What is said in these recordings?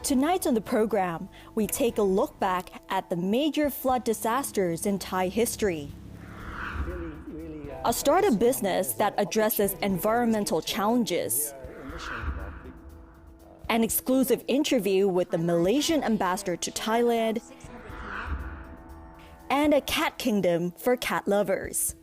Tonight on the program, we take a look back at the major flood disasters in Thai history. A startup business that addresses environmental challenges. An exclusive interview with the Malaysian ambassador to Thailand. And a cat kingdom for cat lovers.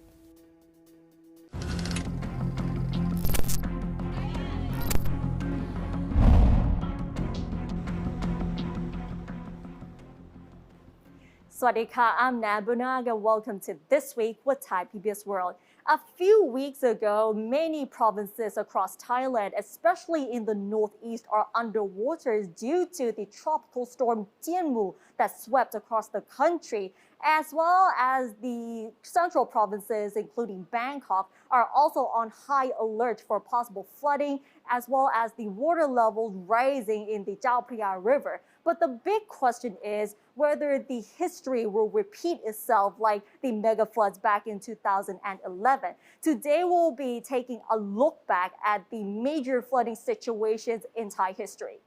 Swadika, I'm Nabunaga. Welcome to This Week with Thai PBS World. A few weeks ago, many provinces across Thailand, especially in the northeast, are underwater due to the tropical storm Tianmu that swept across the country, as well as the central provinces, including Bangkok, are also on high alert for possible flooding, as well as the water levels rising in the Chao Phraya River. But the big question is whether the history will repeat itself like the mega floods back in 2011. Today, we'll be taking a look back at the major flooding situations in Thai history.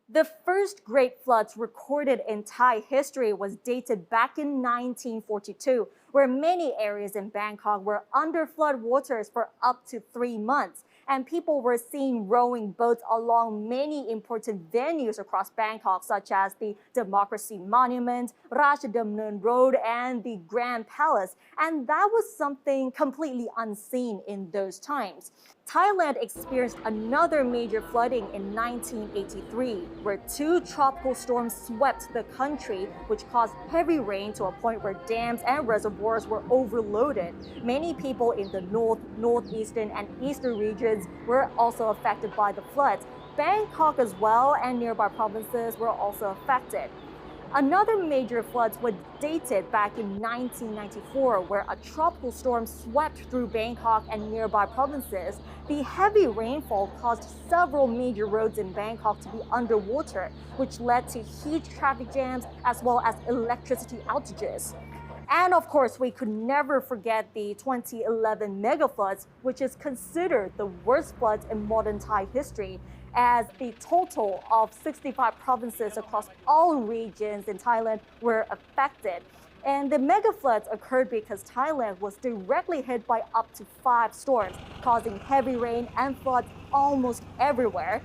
The first great floods recorded in Thai history was dated back in 1942, where many areas in Bangkok were under flood waters for up to 3 months. And people were seen rowing boats along many important venues across Bangkok, such as the Democracy Monument, Ratchadamnern Road, and the Grand Palace. And that was something completely unseen in those times. Thailand experienced another major flooding in 1983, where 2 tropical storms swept the country, which caused heavy rain to a point where dams and reservoirs were overloaded. Many people in the north, northeastern, and eastern regions were also affected by the floods. Bangkok as well and nearby provinces were also affected. Another major flood was dated back in 1994, where a tropical storm swept through Bangkok and nearby provinces. The heavy rainfall caused several major roads in Bangkok to be underwater, which led to huge traffic jams as well as electricity outages. And of course, we could never forget the 2011 mega floods, which is considered the worst floods in modern Thai history, as the total of 65 provinces across all regions in Thailand were affected. And the mega floods occurred because Thailand was directly hit by up to 5 storms, causing heavy rain and floods almost everywhere.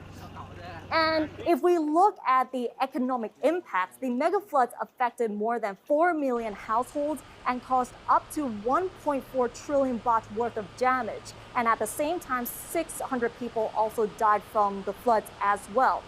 And if we look at the economic impacts, the mega floods affected more than 4 million households and caused up to 1.4 trillion baht worth of damage. And at the same time, 600 people also died from the floods as well.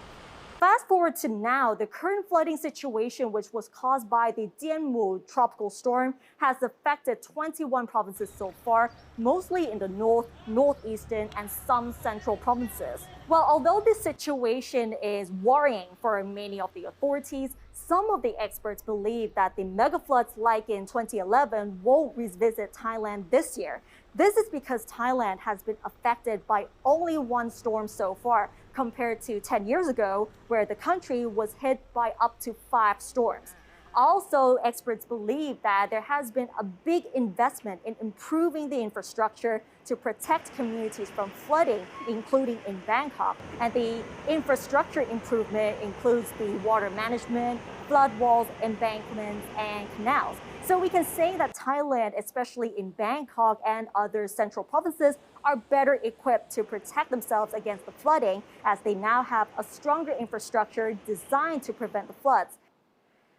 Fast forward to now, the current flooding situation, which was caused by the Tianmu tropical storm, has affected 21 provinces so far, mostly in the north, northeastern, and some central provinces. Well, although this situation is worrying for many of the authorities, some of the experts believe that the mega floods like in 2011 won't revisit Thailand this year. This is because Thailand has been affected by only 1 storm so far, compared to 10 years ago, where the country was hit by up to 5 storms. Also, experts believe that there has been a big investment in improving the infrastructure to protect communities from flooding, including in Bangkok. And the infrastructure improvement includes the water management, flood walls, embankments, and canals. So we can say that Thailand, especially in Bangkok and other central provinces, are better equipped to protect themselves against the flooding, as they now have a stronger infrastructure designed to prevent the floods.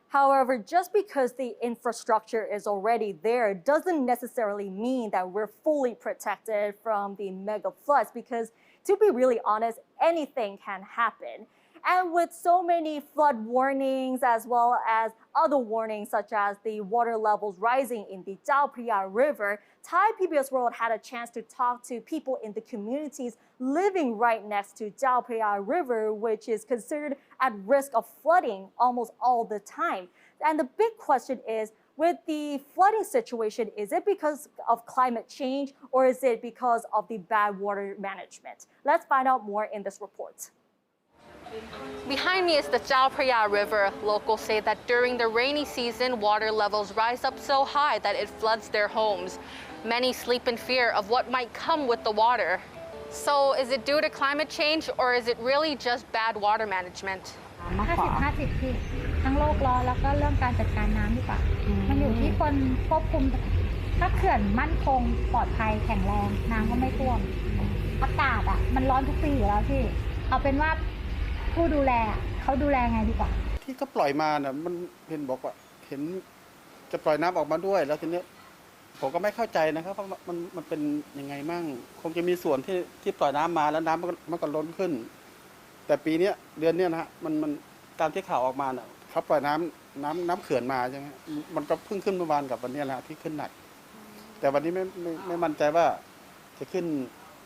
However, just because the infrastructure is already there doesn't necessarily mean that we're fully protected from the mega floods, because to be really honest, anything can happen. And with so many flood warnings as well as other warnings such as the water levels rising in the Chao Phraya River, Thai PBS World had a chance to talk to people in the communities living right next to Chao Phraya River, which is considered at risk of flooding almost all the time. And the big question is, with the flooding situation, is it because of climate change or is it because of the bad water management? Let's find out more in this report. Behind me is the Chao Phraya River. Locals say that during the rainy season, water levels rise up so high that it floods their homes. Many sleep in fear of what might come with the water. So is it due to climate change or is it really just bad water management? มากกว่า50-50ที่ทั้งโลกร้อนแล้วก็เรื่องการจัดการน้ำดีกว่ามันอยู่ที่คนควบคุมถ้าเขื่อนมั่นคงปลอดภัยแข็งแรงน้ำก็ไม่ท่วมอากาศมันร้อนทุกปีอยู่แล้วพี่เอาเป็นว่าผู้ดูแลเขาดูแลไงดีกว่าที่ก็ปล่อยมาน่ะมันเห็นบอกว่าเห็นจะปล่อยน้ำออกมาด้วยแล้วทีนี้ผมก็ไม่เข้าใจนะครับว่ามันเป็นยังไงมั่งคงจะมีส่วนที่ปล่อยน้ำมาแล้วน้ำมันก็ล้นขึ้นแต่ปีนี้เดือนนี้นะฮะมันตามที่ข่าวออกมาน่ะเขาปล่อยน้ำเขื่อนมาใช่ไหมมันก็เพิ่งขึ้นเมื่อวานกับวันนี้แหละที่ขึ้นหนักแต่วันนี้ไม่มั่นใจว่าจะขึ้น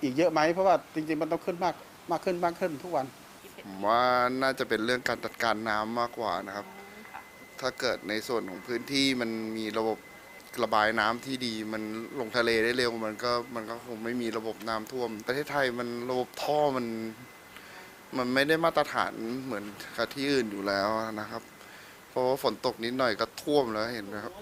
อีกเยอะไหมเพราะว่าจริงๆมันต้องขึ้นมากขึ้นทุกวันผมว่าน่าจะเป็นเรื่องการจัดการน้ำมากกว่านะครับถ้าเกิดในส่วนของพื้นที่มันมีระบบระบายน้ำที่ดีมันลงทะเลได้เร็วมันก็คงไม่มีระบบน้ำท่วมประเทศไทยมันระบบท่อมันไม่ได้มาตรฐานเหมือนกับที่อื่นอยู่แล้วนะครับเพราะว่าฝนตกนิดหน่อยก็ท่วมแล้วเห็นไหมครับ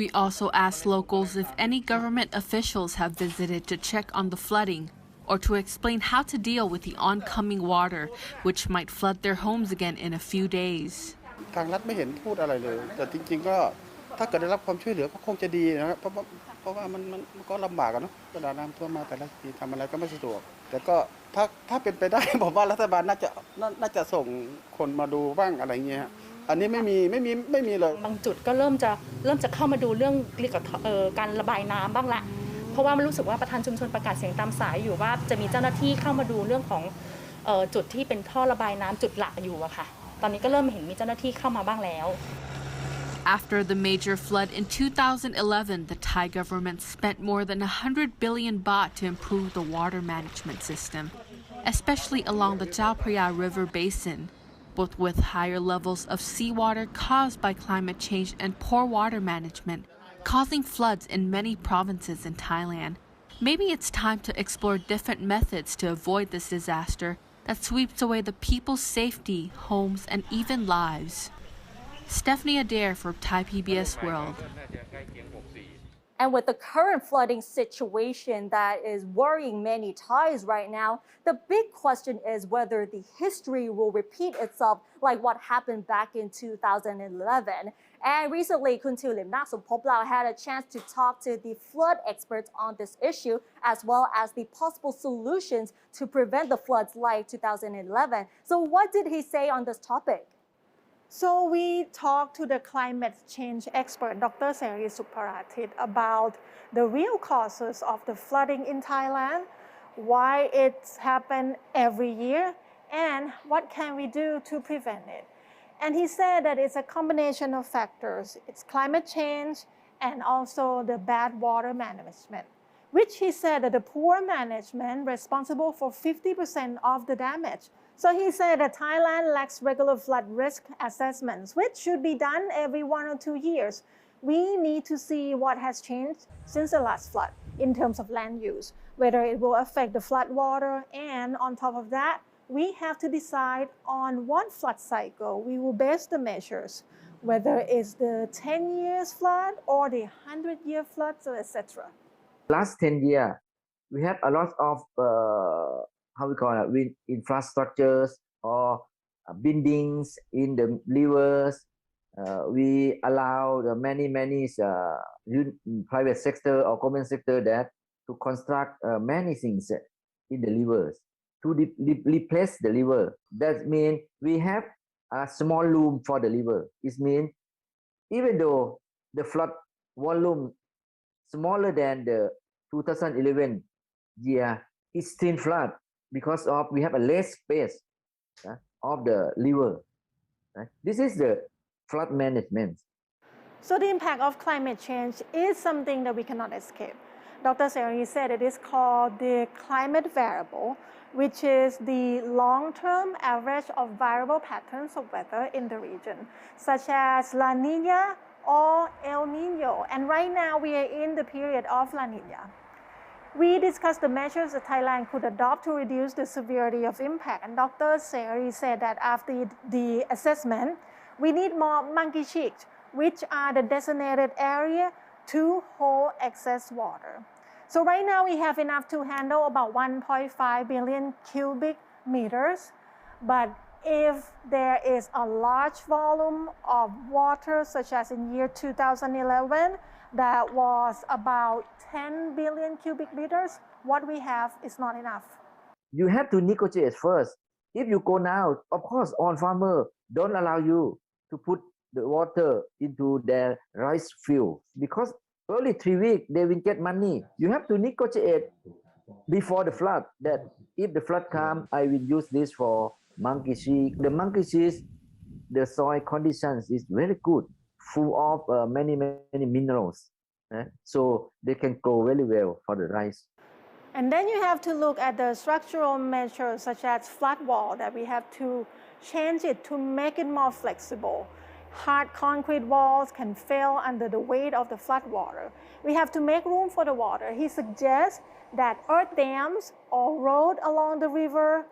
We also asked locals if any government officials have visited to check on the flooding or to explain how to deal with the oncoming water, which might flood their homes again in a few days. ทางรัฐไม่เห็นพูดอะไรเลยแต่จริงๆก็ถ้าเกิดได้รับความช่วยเหลือก็คงจะดีนะครับเพราะว่ามันก็ลำบากกันเนาะเวลาน้ำท่วมมาแต่ละทีทำอะไรก็ไม่สะดวกแต่ก็ถ้าเป็นไปได้ ผมว่ารัฐบาลน่าจะส่งคนมาดูบ้างอะไรเงี้ยอันนี้ไม่มีเลยบางจุดก็เริ่มจะเข้ามาดูเรื่องเกี่ยวกับการระบายน้ำบ้างละเพราะว่ามันรู้สึกว่าประธานชุมชนประกาศเสียงตามสายอยู่ว่าจะมีเจ้าหน้าที่เข้ามาดูเรื่องของจุดที่เป็นท่อระบายน้ำจุดหลักอยู่อะค่ะตอนนี้ก็เริ่มเห็นมีเจ้าหน้าที่เข้ามาบ้างแล้ว After the major flood in 2011, the Thai government spent more than 100 billion baht to improve the water management system, especially along the Chao Phraya River basin, both with higher levels of seawater caused by climate change and poor water management, causing floods in many provinces in Thailand. Maybe it's time to explore different methods to avoid this disaster that sweeps away the people's safety, homes, and even lives. Stephanie Adair for Thai PBS World. And with the current flooding situation that is worrying many Thais right now, the big question is whether the history will repeat itself like what happened back in 2011. And recently, Kun Lim Naksopoplau had a chance to talk to the flood experts on this issue, as well as the possible solutions to prevent the floods like 2011. So what did he say on this topic? So we talked to the climate change expert, Dr. Seri Suparathit, about the real causes of the flooding in Thailand, why it's happened every year, and what can we do to prevent it. And he said that it's a combination of factors. It's climate change and also the bad water management, which he said that the poor management responsible for 50% of the damage. So he said that Thailand lacks regular flood risk assessments, which should be done every 1 or 2 years. We need to see what has changed since the last flood in terms of land use, whether it will affect the flood water, and on top of that, we have to decide on what flood cycle we will base the measures, whether it's the 10 years flood or the 100-year flood, so etc. Last 10 years, we have a lot of infrastructures or buildings in the rivers. We allow the many private sector or government sector that to construct many things in the rivers to replace the river. That means we have a small room for the river. It means even though the flood volume smaller than the 2011 year, it's still flood because of we have a less space of the river. This is the flood management. So the impact of climate change is something that we cannot escape. Dr. Seri said it is called the climate variable, which is the long-term average of variable patterns of weather in the region, such as La Nina or El Nino. And right now we are in the period of La Nina. We discussed the measures that Thailand could adopt to reduce the severity of impact. And Dr. Seri said that after the assessment, we need more monkey chicks, which are the designated area to hold excess water. So right now we have enough to handle about 1.5 billion cubic meters, but if there is a large volume of water, such as in year 2011, that was about 10 billion cubic meters, what we have is not enough. You have to negotiate first. If you go now, of course, all farmer don't allow you to put the water into their rice field because early 3 weeks they will get money. You have to negotiate before the flood that if the flood comes, I will use this for monkey cheek. The monkey cheek, the soil conditions is very good, full of many minerals. So they can grow very well for the rice. And then you have to look at the structural measures such as flood wall that we have to change it to make it more flexible. Hard concrete walls can fail under the weight of the flood water. We have to make room for the water. He suggests that earth dams or road along the river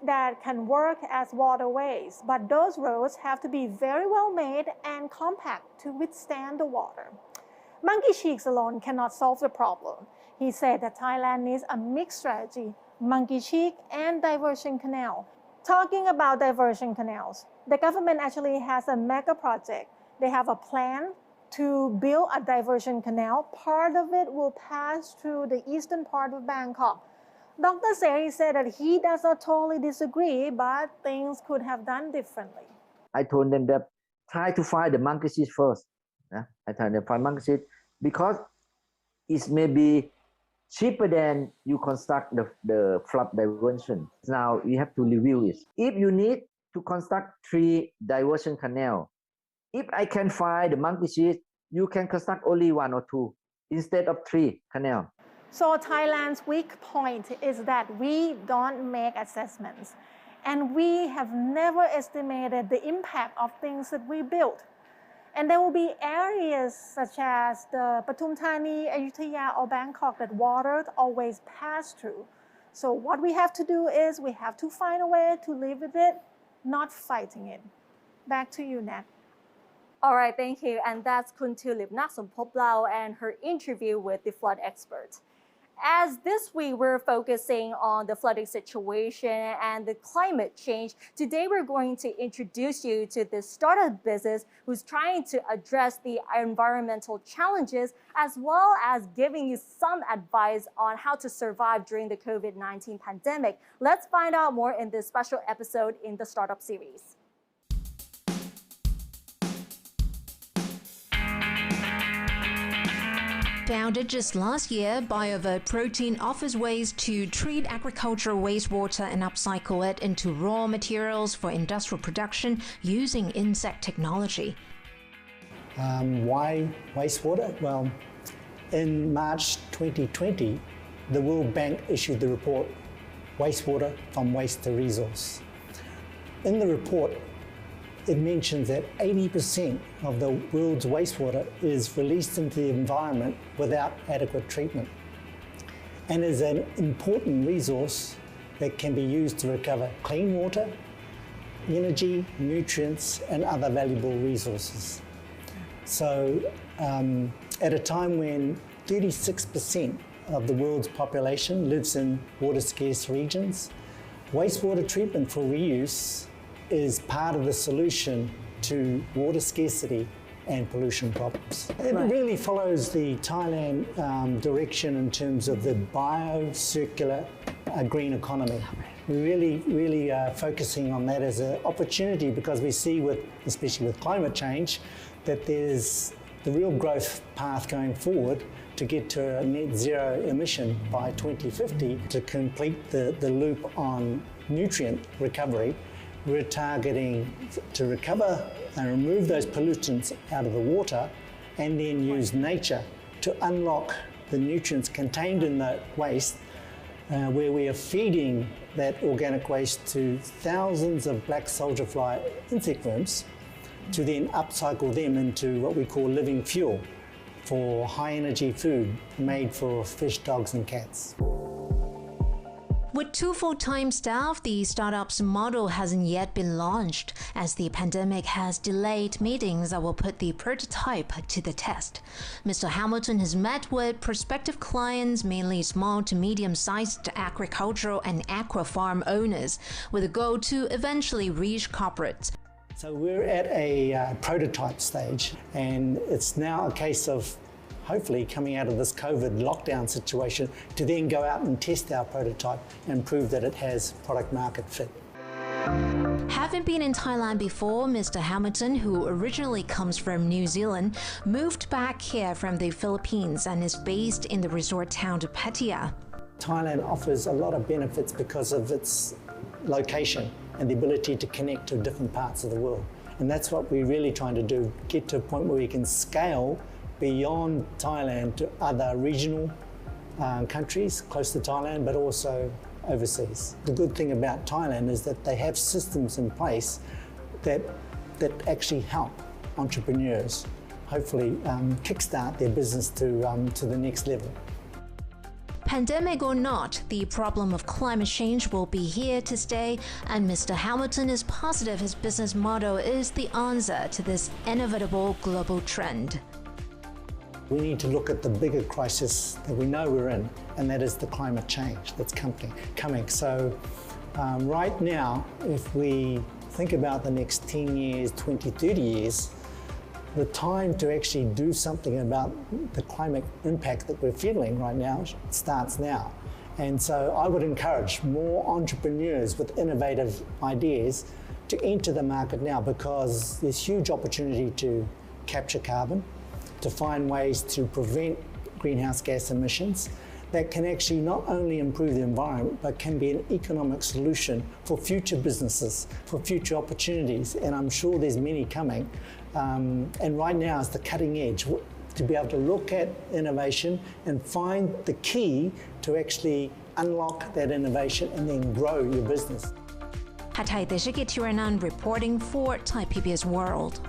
that can work as waterways, but those roads have to be very well made and compact to withstand the water. Monkey cheeks alone cannot solve the problem. He said that Thailand needs a mixed strategy, monkey cheek and diversion canal. Talking about diversion canals, the government actually has a mega project. They have a plan to build a diversion canal. Part of it will pass through the eastern part of Bangkok. Dr. Seri said that he does not totally disagree, but things could have done differently. I told them that try to find the monkey cheese first. I told them find monkey cheese because it may be cheaper than you construct the flood diversion. Now you have to review it. If you need to construct 3 diversion canal, if I can find the monkey cheese, you can construct only 1 or 2 instead of 3 canal. So Thailand's weak point is that we don't make assessments, and we have never estimated the impact of things that we built. And there will be areas such as the Pathum Thani, Ayutthaya, or Bangkok that water always pass through. So what we have to do is we have to find a way to live with it, not fighting it. Back to you, Nat. All right, thank you. And that's Kun Tulip Nasompoplau and her interview with the flood expert. As this week we're focusing on the flooding situation and the climate change, today we're going to introduce you to this startup business who's trying to address the environmental challenges as well as giving you some advice on how to survive during the COVID-19 pandemic. Let's find out more in this special episode in the Startup series. Founded just last year, Biovert Protein offers ways to treat agricultural wastewater and upcycle it into raw materials for industrial production using insect technology. Why wastewater? Well, in March 2020, the World Bank issued the report, Wastewater from Waste to Resource. In the report, it mentions that 80% of the world's wastewater is released into the environment without adequate treatment, and is an important resource that can be used to recover clean water, energy, nutrients, and other valuable resources. So at a time when 36% of the world's population lives in water-scarce regions, wastewater treatment for reuse is part of the solution to water scarcity and pollution problems. It really follows the Thailand direction in terms of the bio-circular green economy. We're really focusing on that as an opportunity because we see, especially with climate change, that there's the real growth path going forward to get to a net zero emission by 2050 to complete the loop on nutrient recovery. We're targeting to recover and remove those pollutants out of the water and then use nature to unlock the nutrients contained in the waste, where we are feeding that organic waste to thousands of black soldier fly insect worms to then upcycle them into what we call living fuel for high energy food made for fish, dogs and cats. With 2 full-time staff, the startup's model hasn't yet been launched, as the pandemic has delayed meetings that will put the prototype to the test. Mr. Hamilton has met with prospective clients, mainly small to medium-sized agricultural and aqua farm owners, with a goal to eventually reach corporates. So we're at a prototype stage, and it's now a case of hopefully coming out of this COVID lockdown situation to then go out and test our prototype and prove that it has product market fit. Having been in Thailand before, Mr. Hamilton, who originally comes from New Zealand, moved back here from the Philippines and is based in the resort town of Pattaya. Thailand offers a lot of benefits because of its location and the ability to connect to different parts of the world. And that's what we're really trying to do, get to a point where we can scale beyond Thailand to other regional countries close to Thailand, but also overseas. The good thing about Thailand is that they have systems in place that actually help entrepreneurs hopefully kickstart their business to the next level. Pandemic or not, the problem of climate change will be here to stay, and Mr. Hamilton is positive his business model is the answer to this inevitable global trend. We need to look at the bigger crisis that we know we're in, and that is the climate change that's coming. So right now, if we think about the next 10 years, 20, 30 years, the time to actually do something about the climate impact that we're feeling right now starts now. And so I would encourage more entrepreneurs with innovative ideas to enter the market now, because there's huge opportunity to capture carbon, to find ways to prevent greenhouse gas emissions that can actually not only improve the environment, but can be an economic solution for future businesses, for future opportunities. And I'm sure there's many coming. And right now is the cutting edge, to be able to look at innovation and find the key to actually unlock that innovation and then grow your business. Hatay Deshikitiranan reporting for Thai PBS World.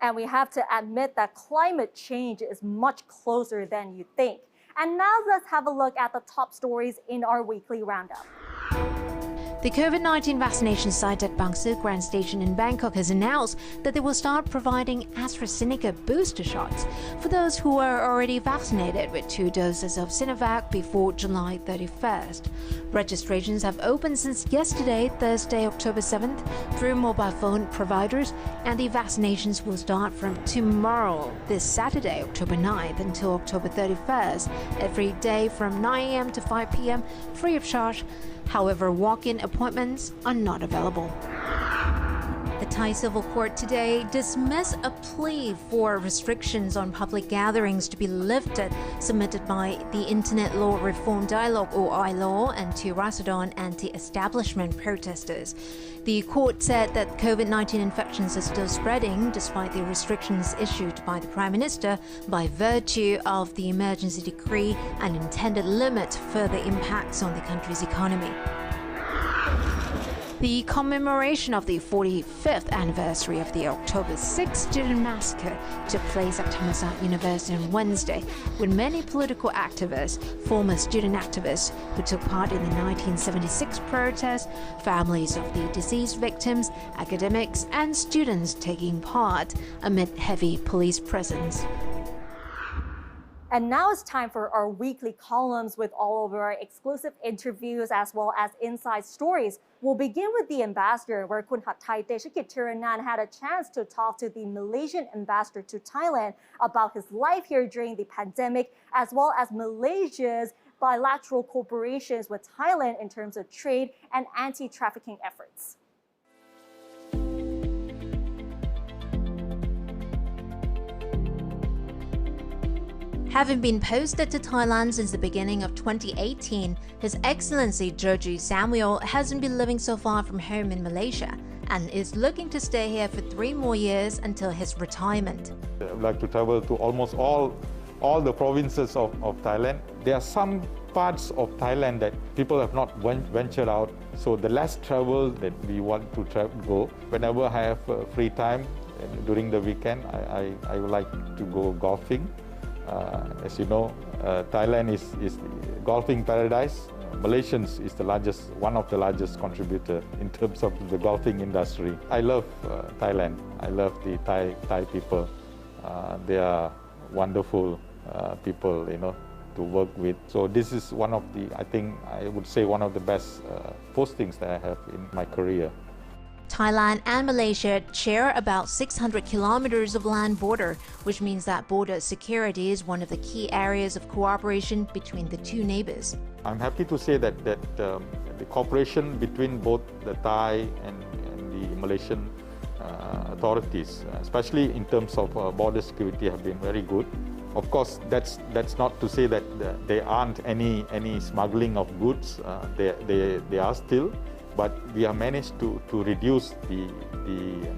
And we have to admit that climate change is much closer than you think. And now let's have a look at the top stories in our weekly roundup. The COVID-19 vaccination site at Bang Sue Grand Station in Bangkok has announced that they will start providing AstraZeneca booster shots for those who are already vaccinated with 2 doses of Sinovac before July 31st. Registrations have opened since yesterday, Thursday, October 7th, through mobile phone providers, and the vaccinations will start from tomorrow, this Saturday, October 9th, until October 31st, every day from 9 a.m. to 5 p.m., free of charge. However, walk-in appointments are not available. The Thai Civil Court today dismissed a plea for restrictions on public gatherings to be lifted submitted by the Internet Law Reform Dialogue or ILAW and 2 Rasadon anti-establishment protesters. The court said that COVID-19 infections are still spreading despite the restrictions issued by the Prime Minister by virtue of the emergency decree and intended limit further impacts on the country's economy. The commemoration of the 45th anniversary of the October 6th student massacre took place at Thammasat University on Wednesday, with many political activists, former student activists who took part in the 1976 protests, families of the deceased victims, academics, and students taking part amid heavy police presence. And now it's time for our weekly columns with all of our exclusive interviews as well as inside stories. We'll begin with the ambassador, where Kun Hatay Deshikitiranan had a chance to talk to the Malaysian ambassador to Thailand about his life here during the pandemic, as well as Malaysia's bilateral cooperations with Thailand in terms of trade and anti-trafficking efforts. Having been posted to Thailand since the beginning of 2018, His Excellency Jojie Samuel hasn't been living so far from home in Malaysia and is looking to stay here for 3 more years until his retirement. I would like to travel to almost all the provinces of Thailand. There are some parts of Thailand that people have not ventured out, so the less travel that we want to go. Whenever I have free time during the weekend, I would like to go golfing. As you know, Thailand is golfing paradise. Malaysians is one of the largest contributor in terms of the golfing industry. I love Thailand. I love the Thai people. They are wonderful people, to work with. So this is one of the, I think, I would say one of the best postings that I have in my career. Thailand and Malaysia share about 600 kilometers of land border, which means that border security is one of the key areas of cooperation between the two neighbors. I'm happy to say that the cooperation between both the Thai and the Malaysian authorities, especially in terms of border security, have been very good. Of course, that's not to say that there aren't any smuggling of goods. They are still. But we have managed to reduce the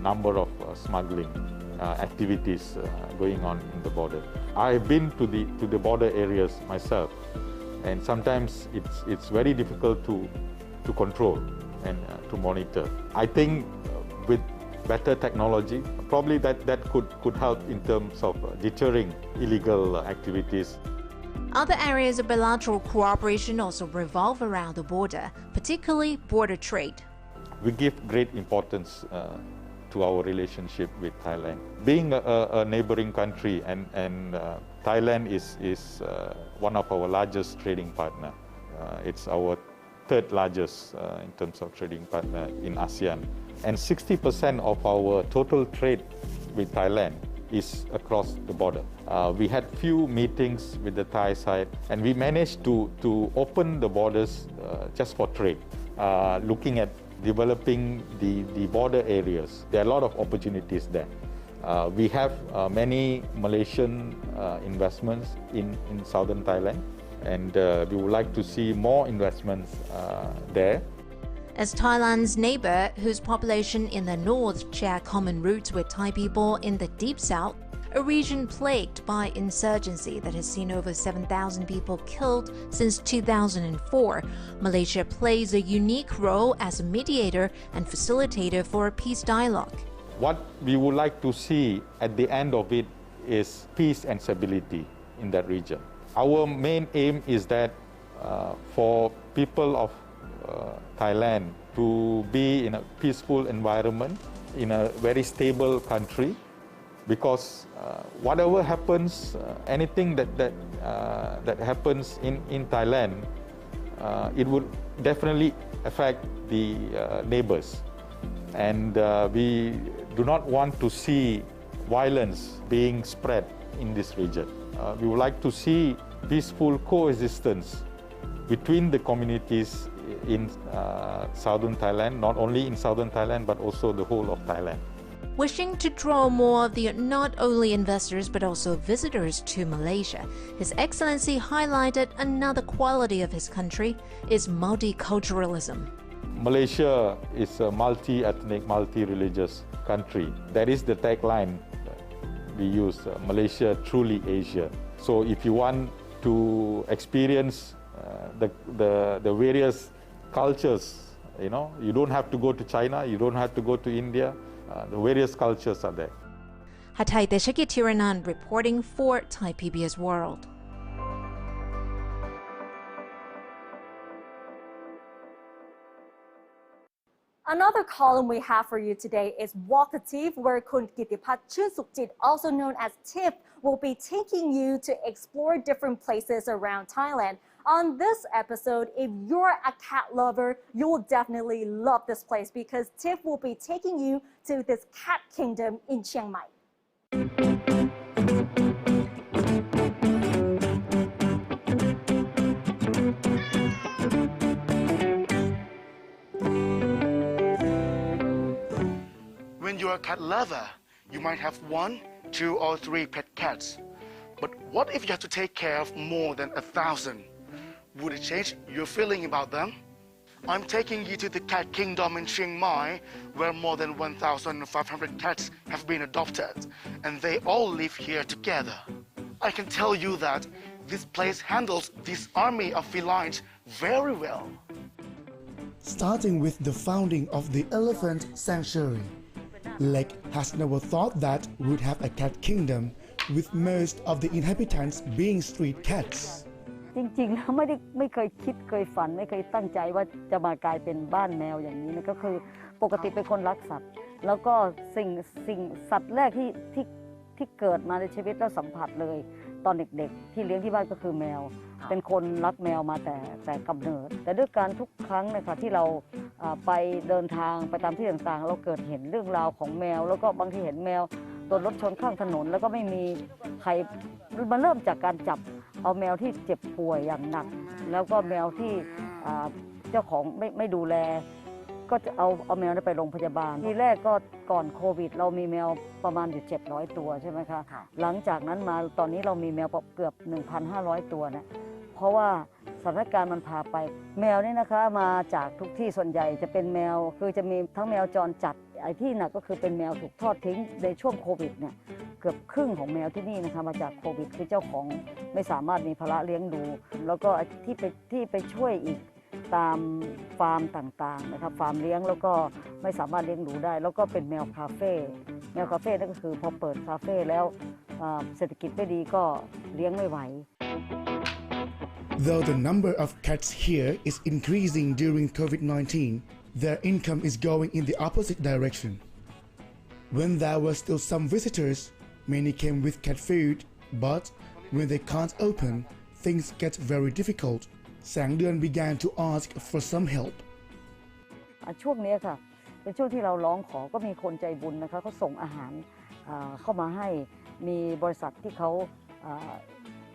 number of smuggling activities going on in the border. I've been to the border areas myself, and sometimes it's very difficult to control and to monitor. I think with better technology, probably that could help in terms of deterring illegal activities. Other areas of bilateral cooperation also revolve around the border, particularly border trade. We give great importance to our relationship with Thailand. Being a neighboring country, and Thailand is one of our largest trading partner. It's our third largest in terms of trading partner in ASEAN. And 60% of our total trade with Thailand is across the border. We had few meetings with the Thai side, and we managed to open the borders just for trade, looking at developing the border areas. There are a lot of opportunities there. We have many Malaysian investments in southern Thailand, and we would like to see more investments there. As Thailand's neighbour, whose population in the north share common roots with Thai people in the deep south, a region plagued by insurgency that has seen over 7,000 people killed since 2004, Malaysia plays a unique role as a mediator and facilitator for a peace dialogue. What we would like to see at the end of it is peace and stability in that region. Our main aim is that for people of Thailand to be in a peaceful environment, in a very stable country, because whatever happens, anything that happens in Thailand, it would definitely affect the neighbors, and we do not want to see violence being spread in this region. We would like to see peaceful coexistence between the communities in southern Thailand, not only in southern Thailand, but also the whole of Thailand. Wishing to draw more of the not only investors but also visitors to Malaysia, His Excellency highlighted another quality of his country is multiculturalism. Malaysia is a multi-ethnic, multi-religious country. That is the tagline we use, Malaysia truly Asia. So if you want to experience the various cultures, you don't have to go to China, you don't have to go to India. The various cultures are there. Hatay Deshakitiranan reporting for Thai PBS World. Another column we have for you today is Walk-A-Tif, where Kun Kitipat Chunsukjit, also known as Tif, will be taking you to explore different places around Thailand. On this episode, if you're a cat lover, you'll definitely love this place because Tif will be taking you to this cat kingdom in Chiang Mai. When you're a cat lover, you might have 1, 2, or 3 pet cats. But what if you have to take care of more than 1,000? Would it change your feeling about them? I'm taking you to the cat kingdom in Chiang Mai, where more than 1,500 cats have been adopted, and they all live here together. I can tell you that this place handles this army of felines very well. Starting with the founding of the elephant sanctuary, Lek has never thought that we would have a cat kingdom with most of the inhabitants being street cats. จริงๆแล้วไม่เคยคิดเคยฝันไม่เคยตั้งใจว่าจะมากลายเป็นบ้านแมวอย่างนี้นะก็คือปกติเป็นคนรักสัตว์แล้วก็สิ่งสัตว์แรกที่เกิดมาในชีวิตแล้วสัมผัสเลยตอนเด็กๆที่เลี้ยงที่บ้านก็คือแมวเป็นคนรักแมวมาแต่กำเนิดแต่ด้วยการทุกครั้งนะคะที่เราไปเดินทางไปตามที่ต่างๆเราเกิดเห็นเรื่องราวของแมวแล้วก็บางทีเห็นแมวโดนรถชนข้างถนนแล้วก็ไม่มีใครมันเริ่มจากการจับเอาแมวที่เจ็บป่วยอย่างหนักแล้วก็แมวที่เจ้าของไม่ดูแลก็จะเอาแมวไปโรงพยาบาลทีแรกก็ก่อนโควิดเรามีแมวประมาณอยู่700ตัวใช่ไหมคะหลังจากนั้นมาตอนนี้เรามีแมวเกือบ 1,500 ตัวนะเพราะว่าสถานการณ์มันพาไปแมวนี่นะคะมาจากทุกที่ส่วนใหญ่จะเป็นแมวคือจะมีทั้งแมวจรจัดไอ้ที่หนักก็คือเป็นแมวถูกทอดทิ้งในช่วงโควิดเนี่ยเกือบครึ่งของแมวที่นี่นะคะมาจากโควิดคือเจ้าของไม่สามารถมีภาระเลี้ยงดูแล้วก็ที่ไปช่วยอีกตามฟาร์มต่างๆนะครับฟาร์มเลี้ยงแล้วก็ไม่สามารถเลี้ยงดูได้แล้วก็เป็นแมวคาเฟ่นั่นก็คือพอเปิดคาเฟ่แล้วเศรษฐกิจไม่ดีก็เลี้ยงไม่ไหว Though the number of cats here is increasing during COVID-19, their income is going in the opposite direction. When there were still some visitors, many came with cat food, but when they can't open, things get very difficult. Sang Duan began to ask for some help. ช่วงนี้ค่ะเป็นช่วงที่เราร้องขอก็มีคนใจบุญนะคะเขาส่งอาหารเข้ามาให้มีบริษัทที่เขา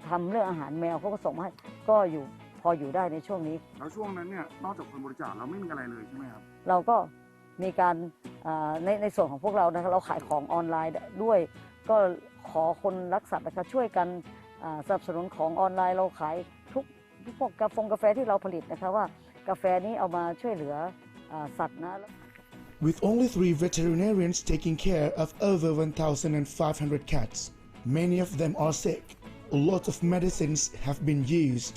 ทำเรื่องอาหารแมวเขาก็ส่งมาให้ก็พออยู่ได้ในช่วงนี้แล้วช่วงนั้นเนี่ยนอกจากคนบริจาคเราไม่มีอะไรเลยใช่ไหมครับเราก็มีการในส่วนของพวกเรานะคะเราขายของออนไลน์ด้วยก็ขอคนรักสัตว์นะคะช่วยกันสนับสนุนของออนไลน์เราขายทุกพวกกาแฟที่เราผลิตนะคะว่ากาแฟนี้เอามาช่วยเหลือสัตว์นะ With only 3 veterinarians taking care of over 1,500 cats, many of them are sick. A lot of medicines have been used.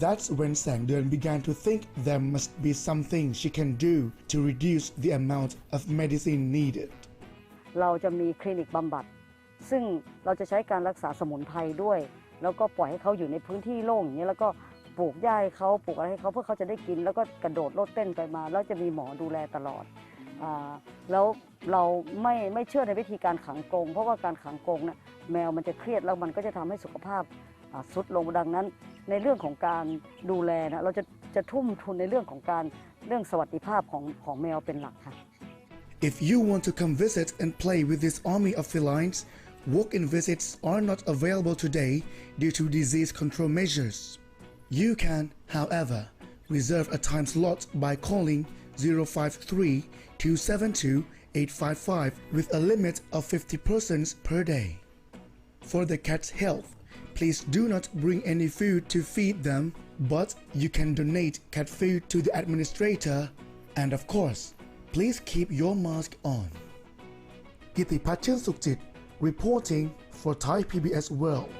That's when Sang Duan began to think there must be something she can do to reduce the amount of medicine needed. เราจะมีคลินิกบำบัดซึ่งเราจะใช้การรักษาสมุนไพรด้วยแล้วก็ปล่อยให้เขาอยู่ในพื้นที่โล่งอย่างนี้แล้วก็ปลูกหญ้าให้เขาปลูกอะไรให้เขาเพื่อเขาจะได้กินแล้วก็กระโดดโลดเต้นไปมาแล้วจะมีหมอดูแลตลอดแล้วเราไม่เชื่อในวิธีการขังกรงเพราะว่าการขังกรงเนี่ยแมวมันจะเครียดแล้วมันก็จะทำให้สุขภาพทรุดลงดังนั้นในเรื่องของการดูแลนะเราจะทุ่มทุนในเรื่องของเรื่องสวัสดิภาพของแมวเป็นหลักค่ะ If you want to come visit and play with this army of felines, walk-in visits are not available today due to disease control measures. You can, however, reserve a time slot by calling 053-272-855 with a limit of 50 persons per day. For the cat's health, please do not bring any food to feed them, but you can donate cat food to the administrator, and of course, please keep your mask on. Gitipachen Sukjit reporting for Thai PBS World.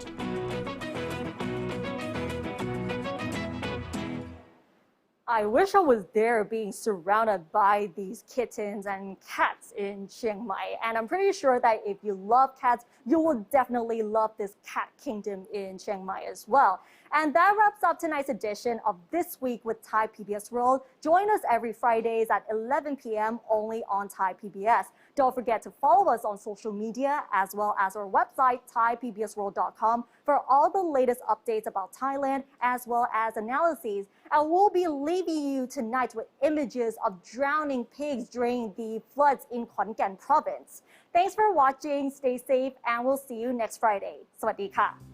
I wish I was there being surrounded by these kittens and cats in Chiang Mai. And I'm pretty sure that if you love cats, you will definitely love this cat kingdom in Chiang Mai as well. And that wraps up tonight's edition of This Week with Thai PBS World. Join us every Fridays at 11 p.m. only on Thai PBS. Don't forget to follow us on social media as well as our website, thaipbsworld.com, for all the latest updates about Thailand as well as analyses. And we'll be leaving you tonight with images of drowning pigs during the floods in Khon Kaen province. Thanks for watching, stay safe, and we'll see you next Friday. สวัสดีค่ะ